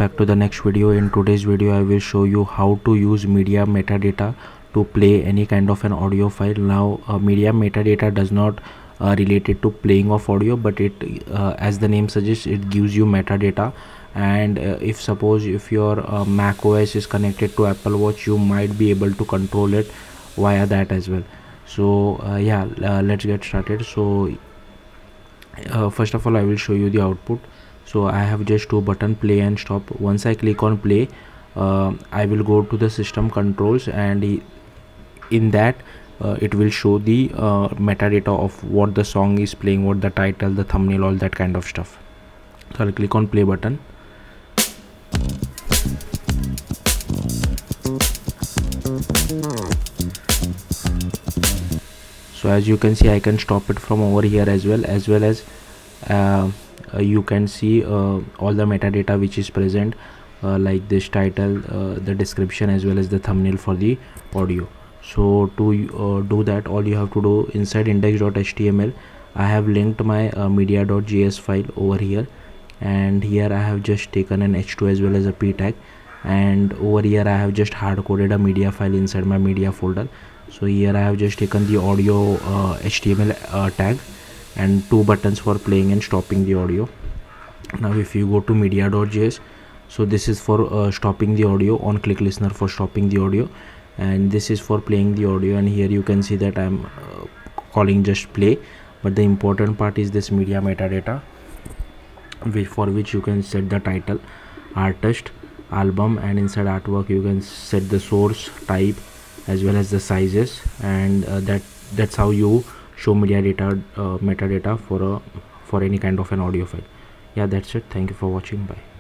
back to the next video. In today's video I will show you how to use media metadata to play any kind of an audio file. Now media metadata does not related to playing of audio, but it as the name suggests, it gives you metadata. And if suppose if your Mac OS is connected to Apple Watch, you might be able to control it via that as well. So let's get started. So first of all I will show you the output. So I have just two button, play and stop. Once I click on play, I will go to the system controls, and in that it will show the metadata of what the song is playing, what the title, the thumbnail, all that kind of stuff. So I'll click on play button. So as you can see, I can stop it from over here as well as you can see all the metadata which is present, like this title, the description, as well as the thumbnail for the audio. So to do that, all you have to do, inside index.html I have linked my media.js file over here, and here I have just taken an h2 as well as a p tag, and over here I have just hard coded a media file inside my media folder. So here I have just taken the audio HTML tag and two buttons for playing and stopping the audio. Now if you go to media.js, so this is for stopping the audio, on click listener for stopping the audio, and this is for playing the audio. And here you can see that I'm calling just play, but the important part is this media metadata, for which you can set the title, artist, album, and inside artwork you can set the source, type, as well as the sizes, and that's how you show metadata for any kind of an audio file. Yeah, that's it. Thank you for watching. Bye.